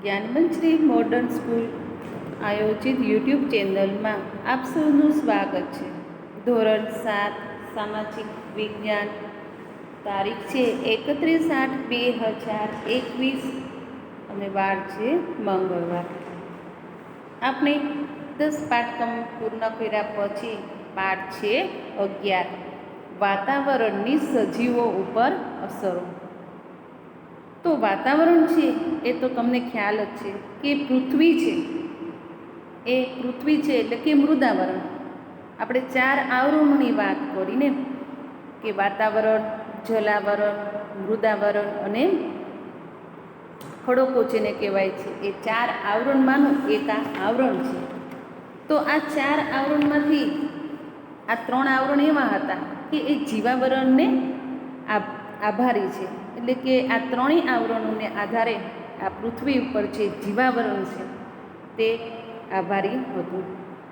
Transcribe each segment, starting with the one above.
જ્ઞાનમંત્રી modern school આયોજિત YouTube ચેનલમાં આપ સૌનું સ્વાગત છે. ધોરણ 7 સામાજિક વિજ્ઞાન. તારીખ છે 31/8/2021 અને વાર છે મંગળવાર. આપણે 10 પાઠ પૂર્ણ કર્યા પછી પાઠ છે 11, વાતાવરણની સજીવો ઉપર અસરો. તો વાતાવરણ છે એ તો તમને ખ્યાલ જ છે કે પૃથ્વી છે એ પૃથ્વી છે એટલે કે મૃદાવરણ. આપણે 4 આવરણોની વાત કરીને કે વાતાવરણ, જલાવરણ, મૃદાવરણ અને ખડકો જેને કહેવાય છે, એ 4 આવરણમાંનું એક આ આવરણ છે. તો આ 4 આવરણમાંથી આ 3 આવરણ એવા હતા કે એ જીવાવરણને આભારી છે. એટલે કે આ 3 આવરણોને આધારે આ પૃથ્વી ઉપર જે જીવાવરણ છે તે આભારી હતું.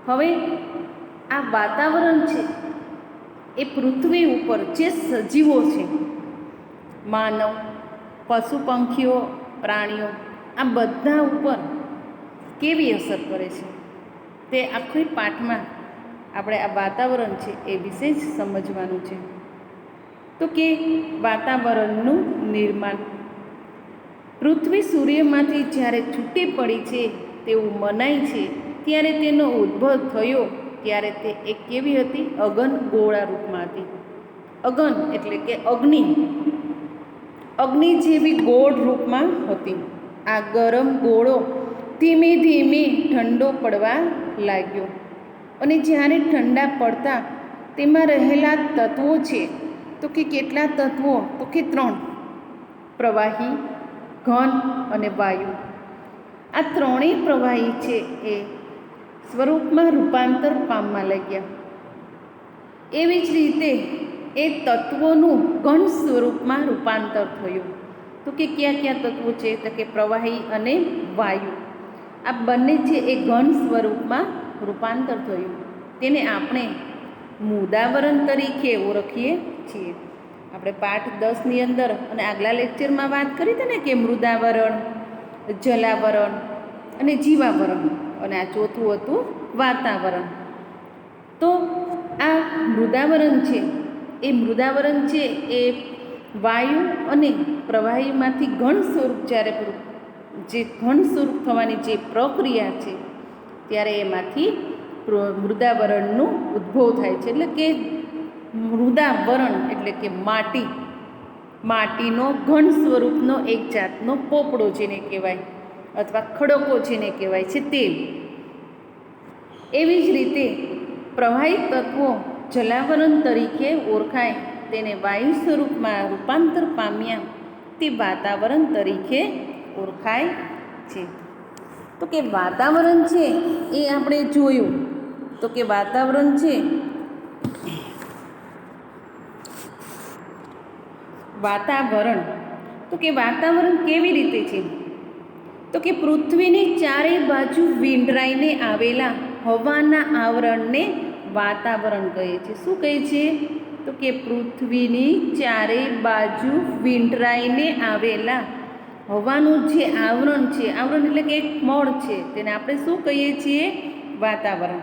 હવે આ વાતાવરણ છે એ પૃથ્વી ઉપર જે સજીવો છે, માનવ, પશુ પંખીઓ, પ્રાણીઓ, આ બધા ઉપર કેવી અસર કરે છે તે આખી પાઠમાં આપણે આ વાતાવરણ છે એ વિશે જ સમજવાનું છે. તો કે વાતાવરણનું નિર્માણ. પૃથ્વી સૂર્યમાંથી જ્યારે છૂટી પડી છે તેવું મનાય છે, ત્યારે તેનો ઉદ્ભવ થયો ત્યારે તે એક કેવી હતી? અગન ગોળા રૂપમાં હતી. અગન એટલે કે અગ્નિ, અગ્નિ જેવી ગોળ રૂપમાં હતી. આ ગરમ ગોળો ધીમે ધીમે ઠંડો પડવા લાગ્યો અને જ્યારે ઠંડા પડતા તેમાં રહેલા તત્વો છે, તો કે કેટલા તત્વો? તો કે 3: પ્રવાહી, ઘન અને વાયુ. આ 3 પ્રવાહી છે એ સ્વરૂપમાં રૂપાંતર પામવા લાગ્યા. એવી જ રીતે એ તત્વોનું ઘન સ્વરૂપમાં રૂપાંતર થયું. તો કે કયા કયા તત્વો છે? તો કે પ્રવાહી અને વાયુ. આ બંને છે એ ઘન સ્વરૂપમાં રૂપાંતર થયું. તેને આપણે મૃદાવરણ તરીકે ઓળખીએ છીએ. આપણે પાઠ 10ની અંદર અને આગલા લેક્ચરમાં વાત કરી હતી ને કે મૃદાવરણ, જલાવરણ અને જીવાવરણ, અને આ ચોથું હતું વાતાવરણ. તો આ મૃદાવરણ છે એ મૃદાવરણ છે એ વાયુ અને પ્રવાહીમાંથી ઘન સ્વરૂપ જ્યારે જે ઘન સ્વરૂપ થવાની જે પ્રક્રિયા છે ત્યારે એમાંથી મૃદાવરણનું ઉદ્ભવ થાય છે. એટલે કે મૃદાવરણ એટલે કે માટી, માટીનો ઘન સ્વરૂપનો એક જાતનો પોપડો જેને કહેવાય, અથવા ખડકો જેને કહેવાય છે તે. એવી જ રીતે પ્રવાહી તત્વો જલાવરણ તરીકે ઓળખાય, તેને વાયુ સ્વરૂપમાં રૂપાંતર પામ્યા તે વાતાવરણ તરીકે ઓળખાય છે. તો કે વાતાવરણ છે એ આપણે જોયું. તો કે વાતાવરણ છે, વાતાવરણ તો કે વાતાવરણ કેવી રીતે છે? તો કે પૃથ્વીની ચારે બાજુ વીંટળાઈને આવેલા હવાના આવરણને વાતાવરણ કહે છે. શું કહે છે? તો કે પૃથ્વીની ચારે બાજુ વીંટળાઈને આવેલા હવાનું જે આવરણ છે, આવરણ એટલે કે એક મળ છે, તેને આપણે શું કહીએ છીએ? વાતાવરણ.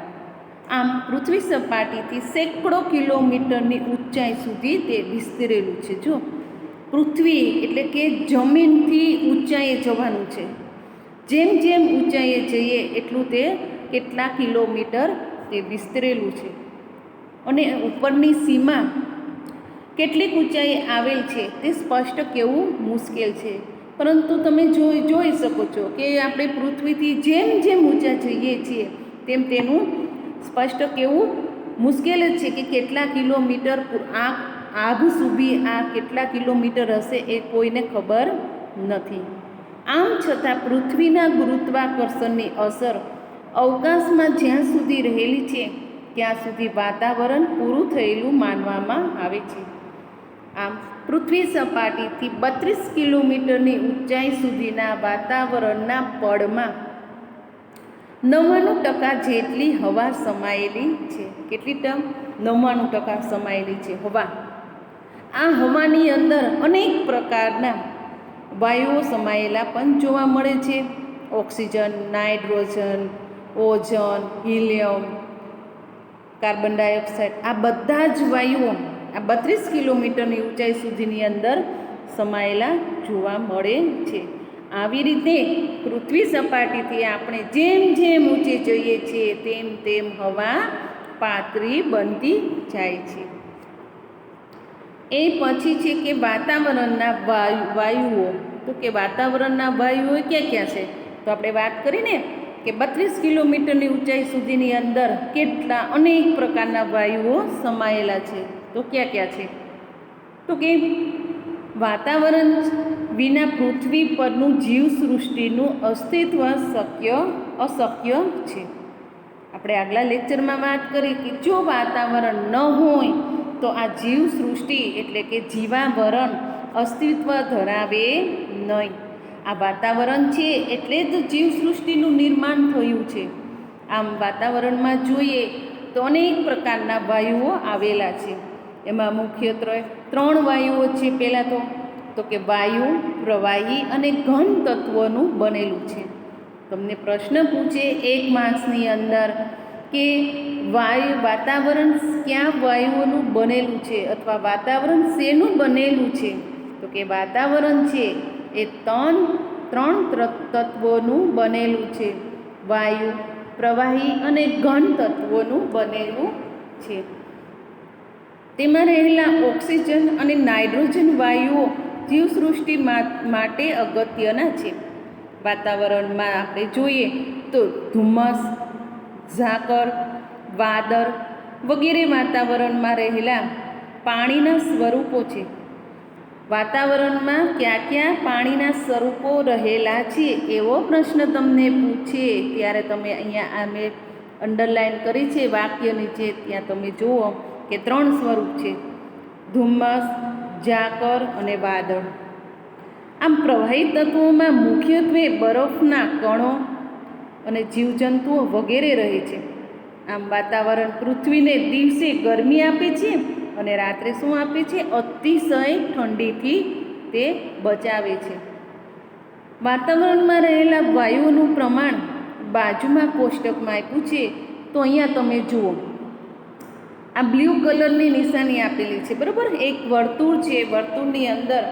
આમ પૃથ્વી સપાટીથી સેંકડો કિલોમીટરની ઊંચાઈ સુધી તે વિસ્તરેલું છે. જો પૃથ્વી એટલે કે જમીનથી ઊંચાઈએ જવાનું છે. જેમ જેમ ઊંચાઈએ જઈએ એટલું તે કેટલા કિલોમીટર તે વિસ્તરેલું છે. અને ઉપરની સીમા કેટલીક ઊંચાઈએ આવેલ છે તે સ્પષ્ટ કહેવું મુશ્કેલ છે. પરંતુ તમે જોઈ શકો છો કે આપણે પૃથ્વીથી જેમ જેમ ઊંચા જઈએ છીએ તેમ તેનું સ્પષ્ટ કહેવું મુશ્કેલ જ છે કે કેટલા કિલોમીટર આભ સુધી આ કેટલા કિલોમીટર હશે એ કોઈને ખબર નથી. આમ છતાં પૃથ્વીના ગુરુત્વાકર્ષણની અસર અવકાશમાં જ્યાં સુધી રહેલી છે ત્યાં સુધી વાતાવરણ પૂરું થયેલું માનવામાં આવે છે. આમ પૃથ્વી સપાટીથી 32 કિલોમીટરની ઊંચાઈ સુધીના વાતાવરણના પડમાં 99% જેટલી હવા સમાયેલી છે. કેટલી ટર્મ? 99% સમાયેલી છે હવા. આ હવાની અંદર અનેક પ્રકારના વાયુઓ સમાયેલા પણ જોવા મળે છે. Oxygen, nitrogen, ozone, helium, carbon dioxide, આ બધા જ વાયુઓ આ 32 કિલોમીટરની ઊંચાઈ સુધીની અંદર સમાયેલા જોવા મળે છે. આવી રીતે પૃથ્વી સપાટીથી આપણે જેમ જેમ ઊંચે જઈએ છીએ તેમ તેમ હવા પાતળી બનતી જાય છે. એ પછી છે કે વાતાવરણના વાયુઓ. તો કે વાતાવરણના વાયુઓ ક્યાં ક્યાં છે? તો આપણે વાત કરીને કે 32 કિલોમીટરની ઊંચાઈ સુધીની અંદર કેટલા અનેક પ્રકારના વાયુઓ સમાયેલા છે. તો ક્યાં ક્યાં છે? તો કે વાતાવરણ વિના પૃથ્વી પરનું જીવસૃષ્ટિનું અસ્તિત્વ અશક્ય છે. આપણે આગલા લેક્ચરમાં વાત કરી કે જો વાતાવરણ ન હોય તો આ જીવસૃષ્ટિ એટલે કે જીવાવરણ અસ્તિત્વ ધરાવે નહીં. આ વાતાવરણ છે એટલે જ જીવસૃષ્ટિનું નિર્માણ થયું છે. આમ વાતાવરણમાં જોઈએ તો અનેક પ્રકારના વાયુઓ આવેલા છે. એમાં મુખ્યત્વે 3 વાયુઓ છે. પહેલાં તો કે વાયુ, પ્રવાહી અને ઘન તત્વોનું બનેલું છે. તમને પ્રશ્ન પૂછે 1 માર્ક્સની અંદર કે વાતાવરણ ક્યાં વાયુઓનું બનેલું છે અથવા વાતાવરણ શેનું બનેલું છે? તો કે વાતાવરણ છે એ 3 તત્વોનું બનેલું છે. વાયુ, પ્રવાહી અને ઘન તત્વોનું બનેલું છે. તેમાં રહેલા ઓક્સિજન અને નાઇટ્રોજન વાયુઓ જીવસૃષ્ટિ માટે અગત્યના છે. વાતાવરણમાં આપણે જોઈએ તો ધુમ્મસ, ઝાકળ, વાદળ વગેરે વાતાવરણમાં રહેલા પાણીના સ્વરૂપો છે. વાતાવરણમાં ક્યાં ક્યાં પાણીના સ્વરૂપો રહેલા છે એવો પ્રશ્ન તમને પૂછે ત્યારે તમે અહીંયા આ મેં અંડરલાઈન કરી છે વાક્ય નીચે, ત્યાં તમે જુઓ કે 3 સ્વરૂપ છે: ધુમ્મસ, ઝાકળ અને વાદળ. આમ પ્રવાહી તત્વોમાં મુખ્યત્વે બરફના કણો અને જીવજંતુઓ વગેરે રહે છે. આમ વાતાવરણ પૃથ્વીને દિવસે ગરમી આપે છે અને રાત્રે શું આપે છે? અતિશય ઠંડીથી તે બચાવે છે. વાતાવરણમાં રહેલા વાયુઓનું પ્રમાણ બાજુમાં કોષ્ટકમાં આપ્યું છે. તો અહીંયા તમે જુઓ, આ બ્લુ કલરની નિશાની આપેલી છે, બરાબર? એક વર્તુળ છે. વર્તુળની અંદર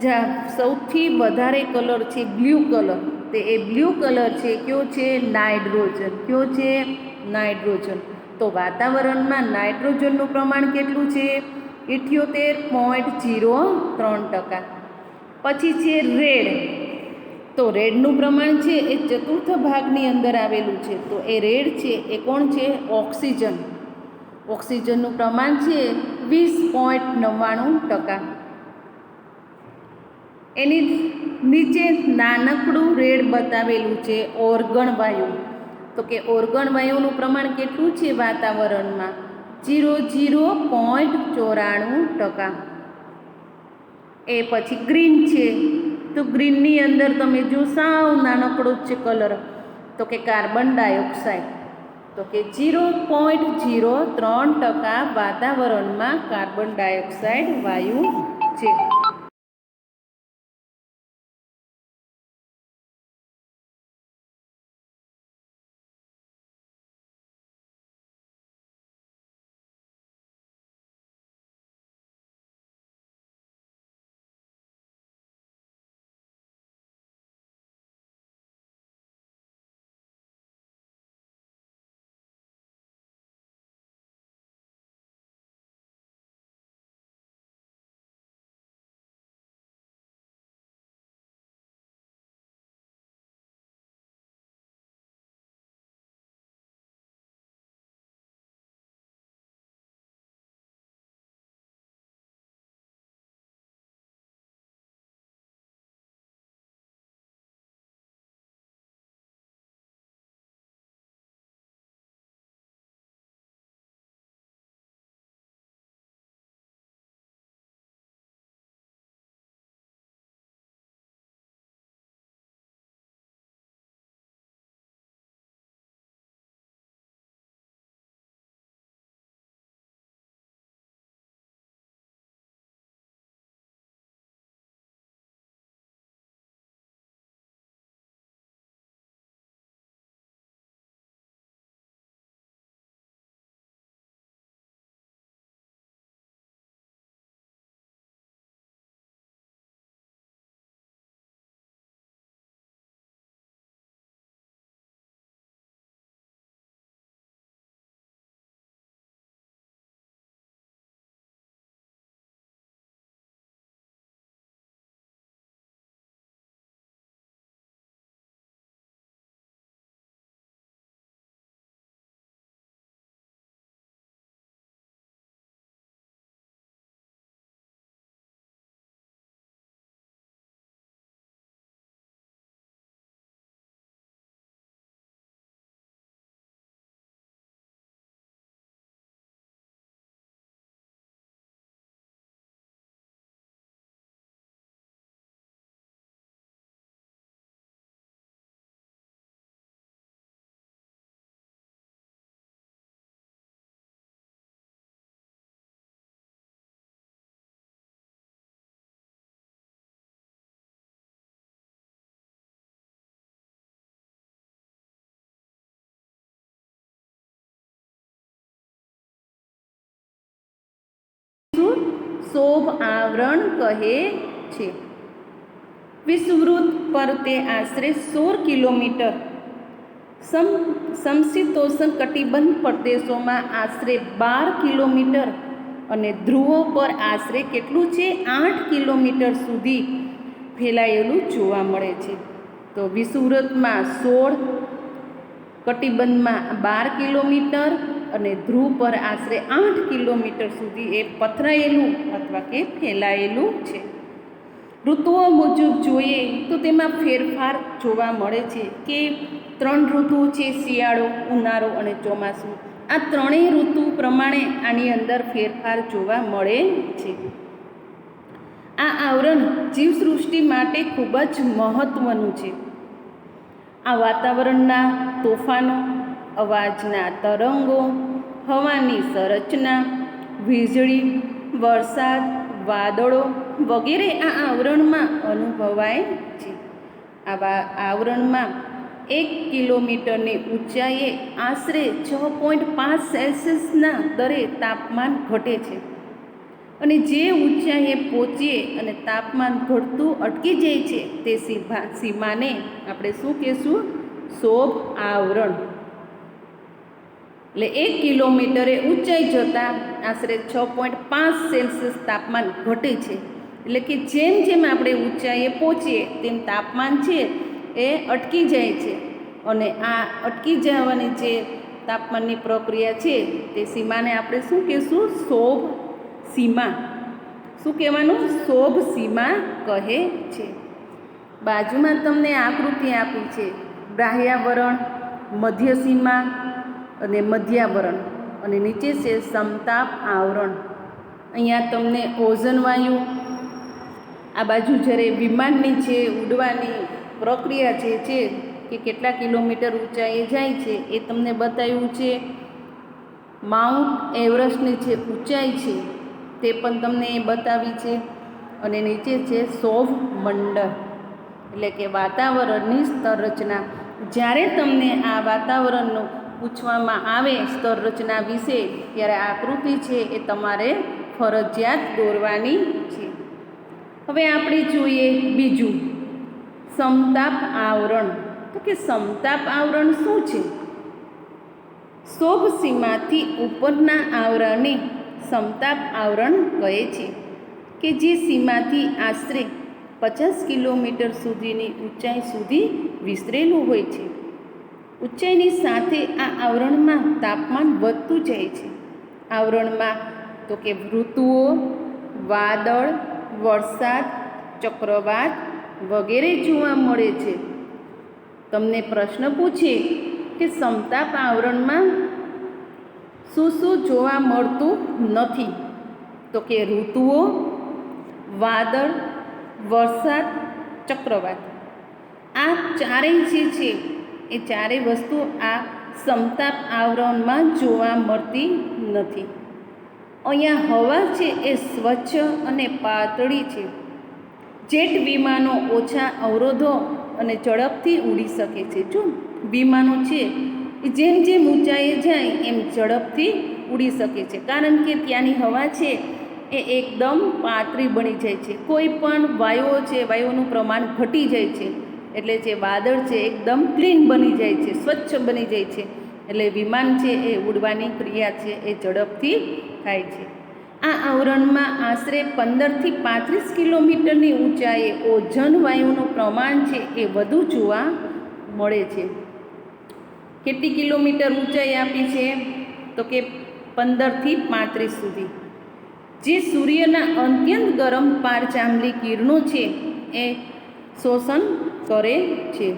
જ્યાં સૌથી વધારે કલર છે બ્લુ કલર, તે એ બ્લુ કલર છે કયો છે? નાઇટ્રોજન. કયો છે? નાઇટ્રોજન. તો વાતાવરણમાં નાઇટ્રોજનનું પ્રમાણ કેટલું છે? 78.03%. પછી છે રેડ. તો રેડનું પ્રમાણ છે એ ચતુર્થ ભાગની અંદર આવેલું છે. તો એ રેડ છે એ કોણ છે? ઓક્સિજન. ઓક્સિજનનું પ્રમાણ છે 20.99%. એની નીચે નાનકડું રેડ બતાવેલું છે ઓર્ગન વાયુ. તો કે ઓર્ગન વાયુનું પ્રમાણ કેટલું છે વાતાવરણમાં? 0.94%. એ પછી ગ્રીન છે. તો ગ્રીનની અંદર તમે જો સાવ નાનકડો જ છે કલર, તો કે કાર્બન ડાયોક્સાઇડ. તો કે 0.03% વાતાવરણમાં કાર્બન ડાયોક્સાઇડ વાયુ છે. શોભ આવરણ કહે છે. વિષુવવૃત્ત પર તે આશરે 16 કિલોમીટર, સમશીતોષ્ણ કટિબંધ પ્રદેશોમાં આશરે 12 કિલોમીટર અને ધ્રુવો પર આશરે કેટલું છે 8 કિલોમીટર સુધી ફેલાયેલું જોવા મળે છે. તો વિષુવવૃત્તમાં 16, કટિબંધમાં 12 કિલોમીટર અને ધ્રુવ પર આશરે 8 કિલોમીટર સુધી એ પથરાયેલું અથવા કે ફેલાયેલું છે. ઋતુઓ મુજબ જોઈએ તો તેમાં ફેરફાર જોવા મળે છે કે 3 ઋતુઓ છે, શિયાળો, ઉનાળો અને ચોમાસું. આ ત્રણેય ઋતુ પ્રમાણે આની અંદર ફેરફાર જોવા મળે છે. આ આવરણ જીવસૃષ્ટિ માટે ખૂબ જ મહત્ત્વનું છે. આ વાતાવરણના તોફાનો, અવાજના તરંગો, હવાની સંરચના, વીજળી, વરસાદ, વાદળો વગેરે આ આવરણમાં અનુભવાય છે. આવા આવરણમાં 1 કિલોમીટરની ઊંચાઈએ આશરે 6.5 સેલ્સિયસના દરે તાપમાન ઘટે છે. અને જે ઊંચાઈએ પહોંચીએ અને તાપમાન ઘટતું અટકી જાય છે તે સીમાને આપણે શું કહીશું? શોભ આવરણ. એટલે 1 કિલોમીટરે ઊંચાઈ જતાં આશરે 6.5 સેલ્સિયસ તાપમાન ઘટે છે. એટલે કે જેમ જેમ આપણે ઊંચાઈએ પહોંચીએ તેમ તાપમાન છે એ અટકી જાય છે. અને આ અટકી જવાની જે તાપમાનની પ્રક્રિયા છે તે સીમાને આપણે શું કહીશું? શોભ સીમા. શું કહેવાનું? શોભ સીમા કહે છે. બાજુમાં તમને આકૃતિ આપી છે બાહ્યાવરણ, મધ્ય સીમા અને મધ્યાવરણ, અને નીચે છે સમતાપ આવરણ. અહીંયા તમને ઓઝોન વાયુ, આ બાજુ જ્યારે વિમાનની છે ઉડવાની પ્રક્રિયા છે કે કેટલા કિલોમીટર ઊંચાઈએ જાય છે એ તમને બતાવ્યું છે. માઉન્ટ એવરેસ્ટની જે ઊંચાઈ છે તે પણ તમને એ બતાવી છે. અને નીચે છે શોભ મંડળ, એટલે કે વાતાવરણની સ્તર રચના. જ્યારે તમને આ વાતાવરણનું પૂછવામાં આવે સ્તર રચના વિશે ત્યારે આકૃતિ છે એ તમારે ફરજિયાત દોરવાની છે. હવે આપણે જોઈએ બીજું, સમતાપ આવરણ. તો કે સમતાપ આવરણ શું છે? શોભ સીમાથી ઉપરના આવરણને સમતાપ આવરણ કહે છે, કે જે સીમાથી આશરે 50 કિલોમીટર સુધીની ઊંચાઈ સુધી વિસ્તરેલું હોય છે. ઊંચાઈની સાથે આ આવરણમાં તાપમાન વધતું જાય છે. આવરણમાં તો કે ઋતુઓ, વાદળ, વરસાદ, ચક્રવાત વગેરે જોવા મળે છે. તમને પ્રશ્ન પૂછે કે સમતાપ આવરણમાં શું શું જોવા મળતું નથી? તો કે ઋતુઓ, વાદળ, વરસાદ, ચક્રવાત. આ ચારેય જે છે એ ચારેય વસ્તુ આ સમતાપ આવરણમાં જોવા મળતી નથી. અહીંયા હવા છે એ સ્વચ્છ અને પાતળી છે. જેટ વિમાનો ઓછા અવરોધો અને ઝડપથી ઉડી શકે છે. જો વિમાનો છે એ જેમ જેમ ઊંચાઈએ જાય એમ ઝડપથી ઉડી શકે છે, કારણ કે ત્યાંની હવા છે એ એકદમ પાતળી બની જાય છે. કોઈ પણ વાયુઓ છે, વાયુઓનું પ્રમાણ ઘટી જાય છે, એટલે જે વાદળ છે એકદમ ક્લીન બની જાય છે, સ્વચ્છ બની જાય છે. એટલે વિમાન છે એ ઉડવાની ક્રિયા છે એ ઝડપથી થાય છે. આ આવરણમાં આશરે 15થી 35 કિલોમીટરની ઊંચાઈએ ઓઝોન વાયુનું પ્રમાણ છે એ વધુ જોવા મળે છે. કેટલી કિલોમીટર ઊંચાઈ આપી છે? તો કે 15થી 35 સુધી. જે સૂર્યના અત્યંત ગરમ પારજાંબલી કિરણો છે એ શોષણ કરે છે.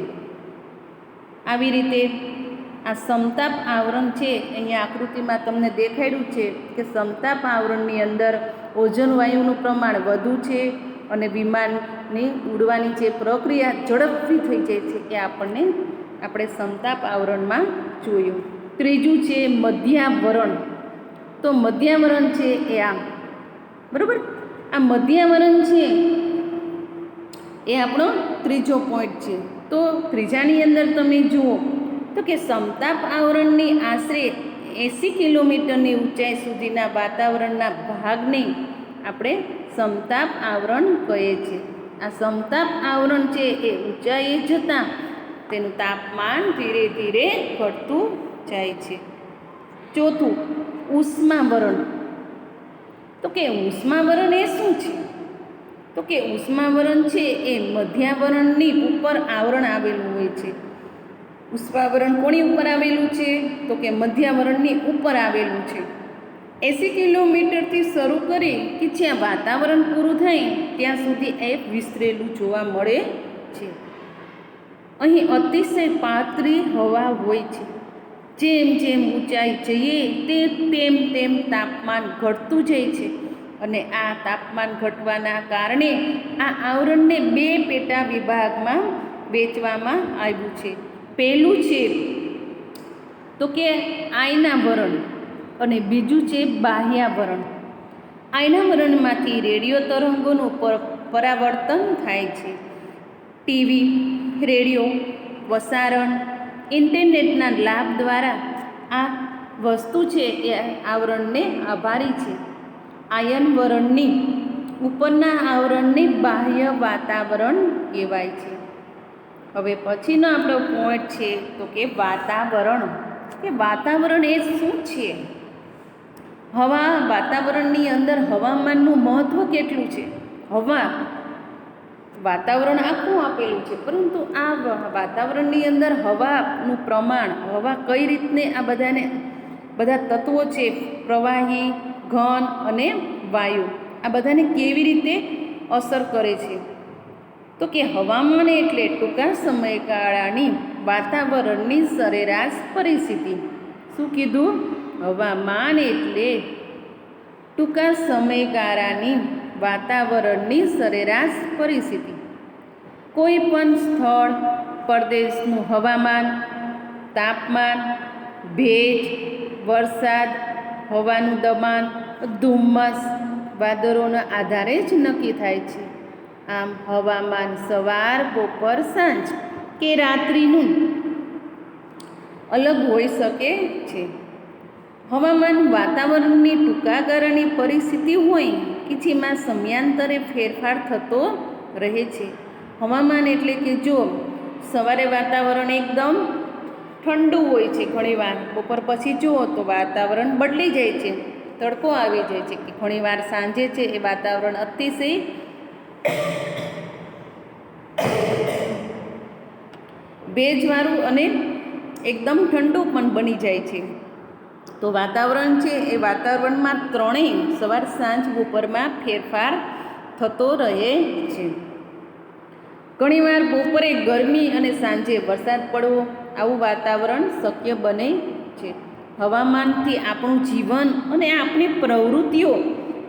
આવી રીતે આ સમતાપ આવરણ છે, અહીંયા આકૃતિમાં તમને દેખાડ્યું છે કે સમતાપ આવરણની અંદર ઓઝોન વાયુનું પ્રમાણ વધુ છે અને વિમાનની ઉડવાની જે પ્રક્રિયા ઝડપથી થઈ જાય છે એ આપણે સમતાપ આવરણમાં જોયું. ત્રીજું છે મધ્યાવરણ. તો મધ્યાવરણ છે એ આમ બરાબર. આ મધ્યાવરણ છે એ આપણો ત્રીજો પોઈન્ટ છે. તો ત્રીજાની અંદર તમે જુઓ તો કે સમતાપ આવરણની આશરે 80 કિલોમીટરની ઊંચાઈ સુધીના વાતાવરણના ભાગને આપણે સમતાપ આવરણ કહીએ છીએ. આ સમતાપ આવરણ છે એ ઊંચાઈએ જતાં તેનું તાપમાન ધીરે ધીરે ઘટતું જાય છે. ચોથું, ઉષ્માવરણ. તો કે ઉષ્માવરણ એ શું છે? તો કે ઉષ્માવરણ છે એ મધ્યાવરણની ઉપર આવરણ આવેલું હોય છે. ઉષ્માવરણ કોની ઉપર આવેલું છે? તો કે મધ્યાવરણની ઉપર આવેલું છે. 80 કિલોમીટરથી શરૂ કરી કે જ્યાં વાતાવરણ પૂરું થાય ત્યાં સુધી એ વિસ્તરેલું જોવા મળે છે. અહીં અતિશય પાતળી હવા હોય છે. જેમ જેમ ઊંચાઈ જઈએ તેમ તેમ તાપમાન ઘટતું જાય છે અને આ તાપમાન ઘટવાના કારણે આ આવરણને 2 પેટા વિભાગમાં વહેંચવામાં આવ્યું છે. પહેલું છે તો કે આયનાવરણ અને બીજું છે બાહ્યાવરણ. આયનાવરણમાંથી રેડિયો તરંગોનું પરાવર્તન થાય છે. ટીવી, રેડિયો, પ્રસારણ, ઇન્ટરનેટના લાભ દ્વારા આ વસ્તુ છે એ આવરણને આભારી છે. આયનવરણની ઉપરના આવરણને બાહ્ય વાતાવરણ કહેવાય છે. હવે પછીનો આપણો પોઈન્ટ છે તો કે વાતાવરણ. કે વાતાવરણ એ શું છે? વાતાવરણની અંદર હવામાનનું મહત્ત્વ કેટલું છે? વાતાવરણ આખું આપેલું છે, પરંતુ આ વાતાવરણની અંદર હવાનું પ્રમાણ, હવા કઈ રીતને આ બધા તત્વો છે, પ્રવાહી, ઘન અને વાયુ, આ બધાને કેવી રીતે અસર કરે છે? તો કે હવામાન એટલે ટૂંકા સમયગાળાની વાતાવરણની સરેરાશ પરિસ્થિતિ. શું કીધું? હવામાન એટલે ટૂંકા સમયગાળાની વાતાવરણની સરેરાશ પરિસ્થિતિ. કોઈ પણ સ્થળ, પ્રદેશનું હવામાન, તાપમાન, ભેજ, વરસાદ, હવાનું દબાણ, ધુમ્મસ, વાદળોના આધારે જ નક્કી થાય છે. આમ હવામાન સવાર, બપોર, સાંજ કે રાત્રિનું અલગ હોઈ શકે છે. હવામાન વાતાવરણની ટૂંકા ગાળાની પરિસ્થિતિ હોય કે જેમાં સમયાંતરે ફેરફાર થતો રહે છે. હવામાન એટલે કે જો સવારે વાતાવરણ એકદમ ઠંડુ હોય છે, ઘણીવાર બપોર પછી જુઓ તો વાતાવરણ બદલી જાય છે, તડકો આવી જાય છે, કે ઘણીવાર સાંજે છે એ વાતાવરણ અતિશય ભેજવાળું અને એકદમ ઠંડુ પણ બની જાય છે. તો વાતાવરણ છે એ વાતાવરણમાં ત્રણેય સવાર, સાંજ, બપોરમાં ફેરફાર થતો રહે છે. ઘણીવાર બપોરે ગરમી અને સાંજે વરસાદ પડવો, આવું વાતાવરણ શક્ય બને છે. હવામાનથી આપણું જીવન અને આપણી પ્રવૃત્તિઓ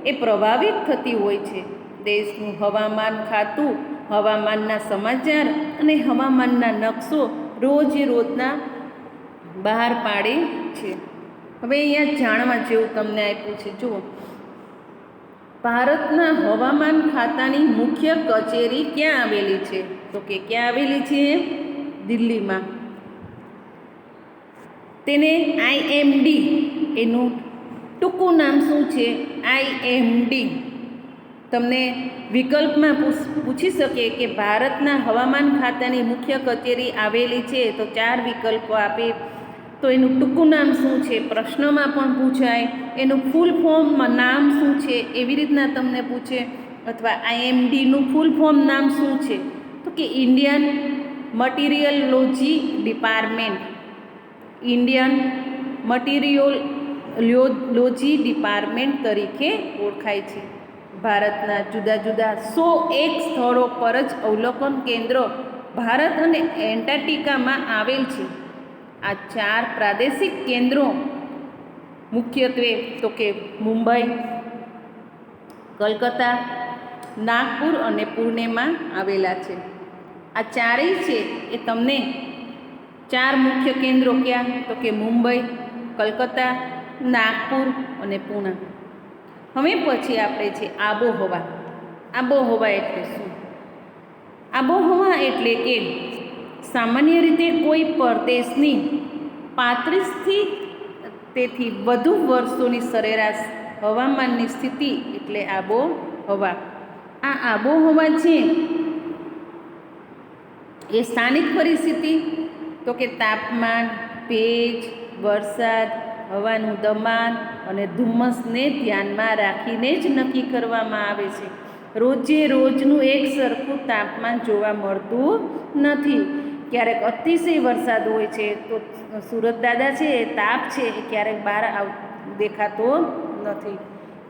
એ પ્રભાવિત થતી હોય છે. દેશનું હવામાન ખાતું હવામાનના સમાચાર અને હવામાનના નકશો રોજના બહાર પાડે છે. હવે અહીંયા જાણવા જેવું તમને આપ્યું છે. જુઓ, ભારતના હવામાન ખાતાની મુખ્ય કચેરી ક્યાં આવેલી છે? તો કે ક્યાં આવેલી છે? દિલ્હીમાં. તેને IMD, એનું ટૂંકું નામ શું છે? IMD. તમને વિકલ્પમાં પૂછી શકે કે ભારતના હવામાન ખાતાની મુખ્ય કચેરી આવેલી છે, તો 4 વિકલ્પો આપે. તો એનું ટૂંકું નામ શું છે? પ્રશ્નમાં પણ પૂછાય. એનું ફૂલ ફોર્મ નામ શું છે? એવી રીતના તમને પૂછે. અથવા IMDનું ફૂલ ફોર્મ નામ શું છે? તો કે ઇન્ડિયન મટીરિયોલોજી ડિપાર્ટમેન્ટ. ઇન્ડિયન મટીરિયોલોજી ડિપાર્ટમેન્ટ તરીકે ઓળખાય છે. ભારતના જુદા જુદા 101 સ્થળો પર જ અવલોકન કેન્દ્રો ભારત અને એન્ટાર્કટિકામાં આવેલ છે. આ 4 પ્રાદેશિક કેન્દ્રો મુખ્યત્વે તો કે મુંબઈ, કલકત્તા, નાગપુર અને પુણેમાં આવેલા છે. આ ચારેય છે એ તમને 4 મુખ્ય કેન્દ્રો ક્યાં? તો કે મુંબઈ, કલકત્તા, નાગપુર અને પુણે. હવે પછી આપણે છે આબોહવા. આબોહવા એટલે શું? આબોહવા એટલે કે સામાન્ય રીતે કોઈ પ્રદેશની 35થી તેથી વધુ વર્ષોની સરેરાશ હવામાનની સ્થિતિ એટલે આબોહવા. આ આબોહવા છે એ સ્થાનિક પરિસ્થિતિ, તો કે તાપમાન, ભેજ, વરસાદ, હવાનું દબાણ અને ધુમ્મસને ધ્યાનમાં રાખીને જ નક્કી કરવામાં આવે છે. રોજે રોજનું એક સરખું તાપમાન જોવા મળતું નથી. ક્યારેક અતિશય વરસાદ હોય છે તો સુરત દાદા છે એ તાપ છે એ ક્યારેક બહાર દેખાતો નથી.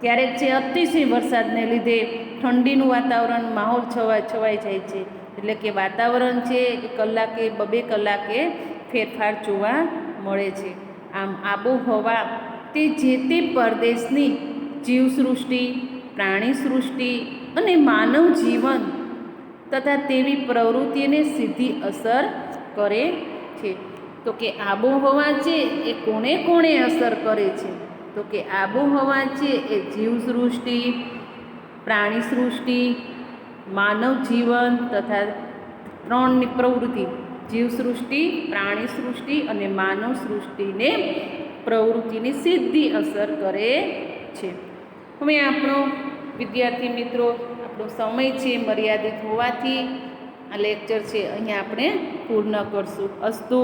ક્યારેક છે અતિશય વરસાદને લીધે ઠંડીનું વાતાવરણ, માહોલ છવાઈ જાય છે. એટલે કે વાતાવરણ છે એ કલાકે 2 કલાકે ફેરફાર જોવા મળે છે. આમ આબોહવા તે જે તે પ્રદેશની જીવસૃષ્ટિ, પ્રાણીસૃષ્ટિ અને માનવ જીવન તથા તેવી પ્રવૃત્તિને સીધી અસર કરે છે. તો કે આબોહવા છે એ કોણે કોણે અસર કરે છે? તો કે આબોહવા છે એ જીવસૃષ્ટિ, પ્રાણીસૃષ્ટિ, માનવ જીવન તથા 3ની પ્રવૃત્તિ, જીવસૃષ્ટિ, પ્રાણીસૃષ્ટિ અને માનવ સૃષ્ટિને પ્રવૃત્તિની સીધી અસર કરે છે. હવે આપણો વિદ્યાર્થી મિત્રો, આપણો સમય છે મર્યાદિત હોવાથી આ લેક્ચર છે અહીંયા આપણે પૂર્ણ કરશું. અસ્તુ.